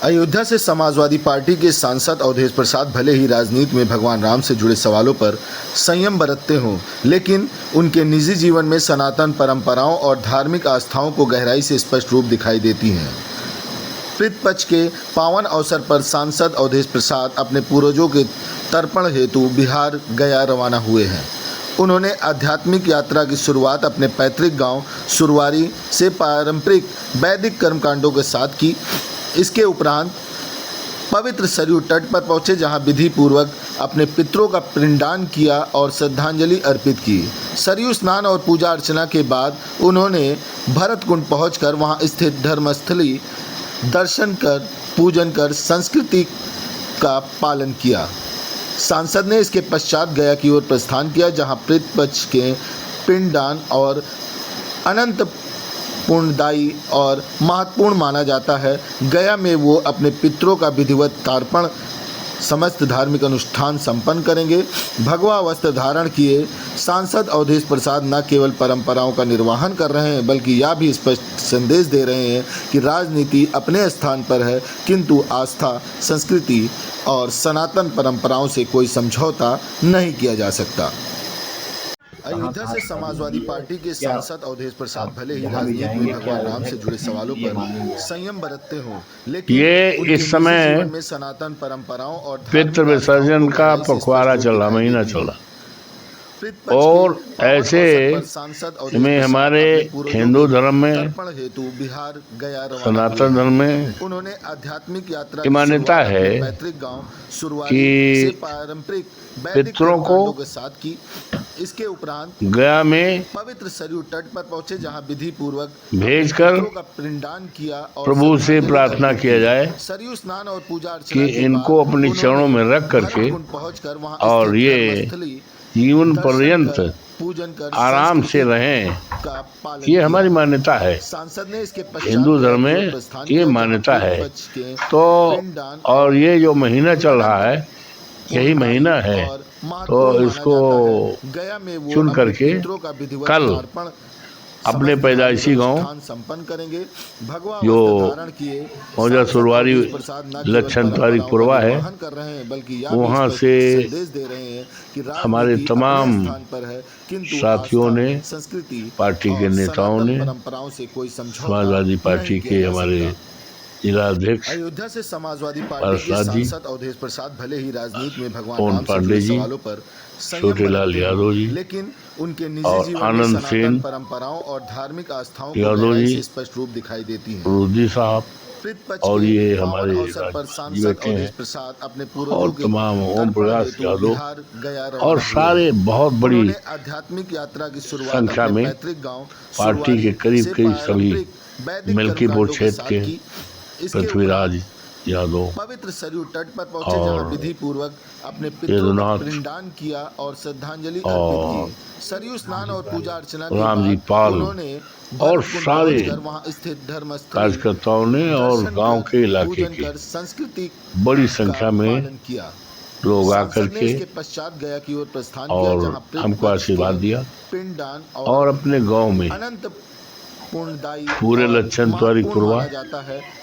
अयोध्या से समाजवादी पार्टी के सांसद अवधेश प्रसाद भले ही राजनीति में भगवान राम से जुड़े सवालों पर संयम बरतते हों, लेकिन उनके निजी जीवन में सनातन परंपराओं और धार्मिक आस्थाओं को गहराई से स्पष्ट रूप दिखाई देती हैं। पितृपक्ष के पावन अवसर पर सांसद अवधेश प्रसाद अपने पूर्वजों के तर्पण हेतु बिहार गया रवाना हुए हैं। उन्होंने आध्यात्मिक यात्रा की शुरुआत अपने पैतृक गांव सुरवारी से पारंपरिक वैदिक कर्मकांडों के साथ की। इसके उपरांत पवित्र सरयू तट पर पहुंचे, जहां विधि पूर्वक अपने पितरों का पिंडदान किया और श्रद्धांजलि अर्पित की। सरयू स्नान और पूजा अर्चना के बाद उन्होंने भरतकुंड पहुंचकर वहां स्थित धर्मस्थली दर्शन कर पूजन कर संस्कृति का पालन किया। सांसद ने इसके पश्चात गया की ओर प्रस्थान किया, जहां पितृपक्ष के पिंडदान और अनंत पुण्यदायी और महत्वपूर्ण माना जाता है। गया में वो अपने पितरों का विधिवत तर्पण समस्त धार्मिक अनुष्ठान संपन्न करेंगे। भगवा वस्त्र धारण किए सांसद अवधेश प्रसाद न केवल परंपराओं का निर्वहन कर रहे हैं, बल्कि यह भी स्पष्ट संदेश दे रहे हैं कि राजनीति अपने स्थान पर है, किंतु आस्था, संस्कृति और सनातन परंपराओं से कोई समझौता नहीं किया जा सकता। अयोध्या से समाजवादी पार्टी के सांसद अवधेश प्रसाद भले ही राजनीति में भगवान राम से जुड़े सवालों पर संयम बरतते हों, लेकिन ये इस समय में सनातन परंपराओं और पितृ विसर्जन का पखवाड़ा चल रहा, महीना चल रहा, और ऐसे में हमारे हिंदू धर्म में, बिहार गया सनातन धर्म में उन्होंने आध्यात्मिक यात्रा की मान्यता है पैतृक गांव कि पारंपरिक पितरों को के साथ की। इसके उपरांत गया में पवित्र सरयू तट पर पहुंचे, जहां विधि पूर्वक भेजकर का पिंडदान किया और प्रभु से प्रार्थना किया जाए सरयू स्नान और पूजा अर्चना कि इनको अपने चरणों में रख करके पहुंचकर वहां और ये जीवन पर्यंत पूजन कर आराम से रहें। ये हमारी मान्यता है, सांसद ने इसके हिंदू धर्म में ये मान्यता है। तो और ये जो महीना चल रहा है, यही महीना है, तो इसको चुन करके कल अपने पैदाइशी गांव संपन्न करेंगे। जो मौजा सुरवारी लक्षणतारी पुरवा है, वहाँ से हमारे तमाम साथियों ने, पार्टी के नेताओं ने, समाजवादी पार्टी के हमारे जिला अध्यक्ष अयोध्या से समाजवादी पार्टी के सांसद अवधेश प्रसाद भले ही राजनीति में भगवान राम से पांडे जुड़े जी, सवालों पर छोटेलाल यादव जी, लेकिन उनके निजी और जीवन आनंद में सनातन परंपराओं और धार्मिक आस्थाओं यादव जी, स्पष्ट रूप दिखाई देती है। रुदी साहब और ये हमारे बैठे हैं, और तमाम ओम प्रकाश यादव और सारे बहुत बड़ी आध्यात्मिक यात्रा की शुरुआत संख्या में पार्टी के करीब करीब सभी मिल्कीपुर क्षेत्र के पृथ्वीराज यादव पवित्र सरयू तट पर पहुंचे, जहां विधि पूर्वक अपने पितरों का पिंडदान किया और श्रद्धांजलि अर्पित की। सरयू स्नान और पूजा अर्चना के राम जी पाल और सारे कार्यकर्ताओं ने और गांव के इलाके के संस्कृति बड़ी संख्या में लोग आकर के पश्चात गया की ओर प्रस्थान और हमको आशीर्वाद दिया पिंडदान और अपने गांव में अनंत पूरे लक्षण द्वारी पुरवा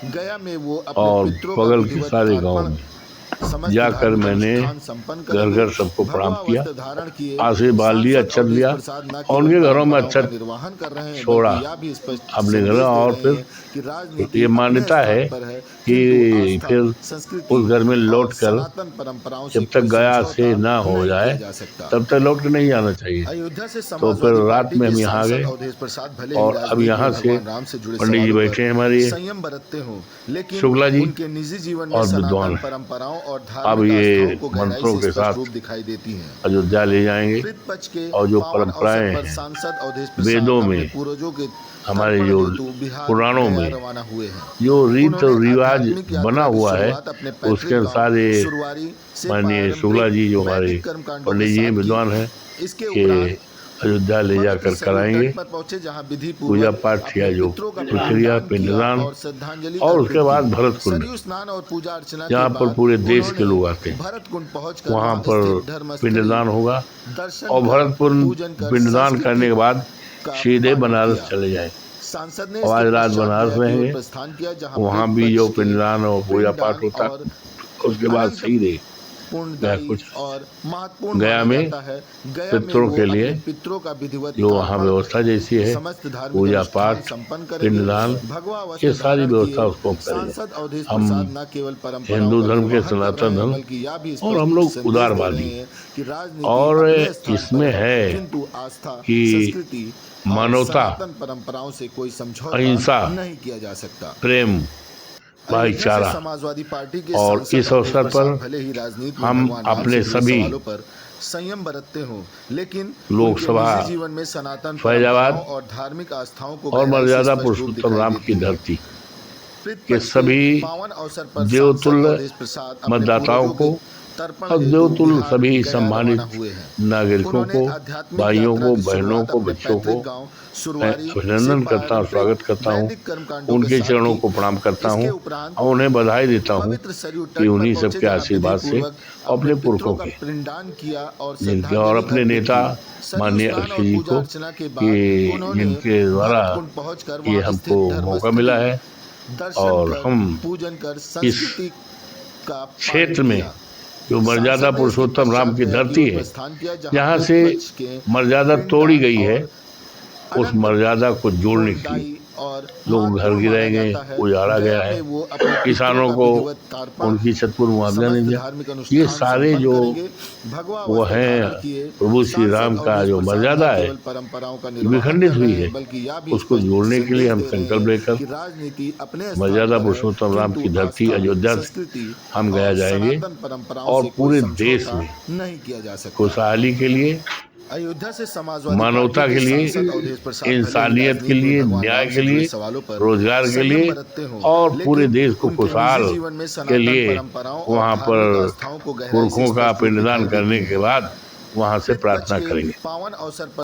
गया में वो और बगल के सारे गांव में जाकर मैंने घर घर सबको प्रणाम किया, आशीर्वाद लिया, अक्षत लिया और उनके घरों में अक्षत छोड़ा अपने घर। और फिर ये मान्यता है कि फिर उस घर में लौट कर जब तक गया से ना हो जाए तब तक लौट कर नहीं जाना चाहिए। तो फिर रात में हम यहाँ गए और अब यहाँ से पंडित जी बैठे हैं हमारे शुक्ला जी और विद्वान, अब ये मंत्रों के साथ अयोध्या ले जाएंगे और जो परंपराएं हैं वेदों में, हमारे जो पुराणों में जो रीत और रिवाज बना हुआ है, उसके अनुसार ये माननीय शुक्ला जी जो हमारे पंडित जी विद्वान हैं कि अयोध्या ले जाकर कराएंगे पूजा पाठ या जो प्रक्रिया पिंडदान, और उसके बाद भरतकुंड जहाँ पर पूरे देश के लोग आते हैं, वहाँ पर पिंडदान होगा और भरतकुंड पिंडदान करने के बाद सीधे बनारस चले जाएं। सांसद ने और आज इसके रात पश्चात बनारस गया की ओर रहेंगे। प्रस्थान किया, जहां वहाँ भी जो पिंडदान और पूजा पाठ होता है, उसके बाद सीधे पुण्यदायी और महत्वपूर्ण गया माना में जाता है। गया में पितरों वो के लिए अपने पितरों का विधिवत जो वहाँ व्यवस्था जैसी है, समस्त धार्मिक पूजा अनुष्ठान पाठ, संपन्न करेंगे। पिंडदान, भगवा ये वस्त्र सारी धारण व्यवस्था किए उसको हम करेंगे। सांसद अवधेश हम प्रसाद न केवल परंपराओं हिंदू का धर्म के निर्वहन कर सनातन रहे हैं, धर्म बल्कि यह भी और हम स्पष्ट लोग संदेश दे उदारवादी रहे हैं कि राजनीति और अपने स्थान इसमें पर है किंतु आस्था, कि संस्कृति और मानवता, सनातन परंपराओं से कोई समझौता अहिंसा, नहीं किया जा सकता। प्रेम, भाईचारा, समाजवादी पार्टी के और सांसद इस अवसर अवधेश पर प्रसाद भले ही राजनीति में हम भगवान राम अपने से जुड़े सभी सवालों पर संयम बरतते हों, लेकिन लोकसभा, उनके निजी जीवन में सनातन फैजाबाद परंपराओं और धार्मिक आस्थाओं को और गहराई से मर्यादा स्पष्ट रूप पुरुषोत्तम दिखाई राम देती की है। धरती पितृपक्ष के सभी पावन अवसर पर देवतुल्य सांसद अवधेश प्रसाद अपने मतदाताओं पूर्वजों को के तर्पण और हेतु देवतुल्य बिहार सभी गया सम्मानित रवाना हुए हैं। नागरिकों उन्होंने को, आध्यात्मिक भाइयों यात्रा को, की बहनों शुरुआत को, अपने बच्चों को पैतृक गांव मैं सुरवारी अभिनंदन से करता हूँ, स्वागत करता हूँ, वैदिक कर्मकांडों के उनके साथ चरणों की। को प्रणाम करता हूँ इसके उपरांत और उन्हें बधाई देता हूँ पवित्र सरयू तट कि पर उन्हीं पहुंचे, सबके जहां आशीर्वाद से विधिपूर्वक अपने पितरों पुरखों का के, पिंडदान किया और जिनके और श्रद्धांजलि अपने अर्पित नेता की। सरयू माननीय स्नान और अखिलेश जी पूजा को अर्चना के बाद कि उन्होंने जिनके द्वारा भक्तकुंड पहुंचकर ये वहां स्थित हमको मौका मिला है दर्शन और कर, हम पूजन कर इस संस्कृति का क्षेत्र पालन में किया। जो मर्यादा सांसद ने इसके पुरुषोत्तम राम की पश्चात गया धरती ओर है, प्रस्थान किया, जहां जहाँ से पितृपक्ष के मर्यादा तोड़ी गई पिंडदान है, और उस मर्यादा को जोड़ने के लिए पुण्यदायी और लोग घर महत्वपूर्ण गिराए माना गए, जाता है। उजाड़ा गया गया है, में वो अपने पितरों किसानों का को विधिवत तर्पण, उनकी छत पर मुआवजा नहीं समस्त दिया। धार्मिक ये अनुष्ठान सारे संपन्न जो करेंगे। भगवा वो वस्त्र हैं धारण किए प्रभु श्री राम सांसद का अवधेश जो प्रसाद मर्यादा न है केवल परंपराओं का निर्वहन विखंडित कर हुई रहे हैं, है, बल्कि यह भी उसको स्पष्ट जोड़ने के लिए हम संदेश दे रहे संकल्प हैं लेकर कि राजनीति अपने स्थान मर्यादा पर है, पुरुषोत्तम राम की किंतु धरती आस्था, अयोध्या से संस्कृति हम गया और जाएंगे सनातन परंपराओं और से कोई पूरे समझौता देश में नहीं किया जा सकता। खुशहाली के लिए, अयोध्या से समाजवादी मानवता पार्टी के लिए, सांसद अवधेश प्रसाद इंसानियत के लिए, न्याय के लिए, रोजगार के लिए और पूरे देश को खुशहाल के लिए वहाँ पर पुरखों का पिंडदान करने के बाद वहाँ से प्रार्थना करेंगे। पावन अवसर पर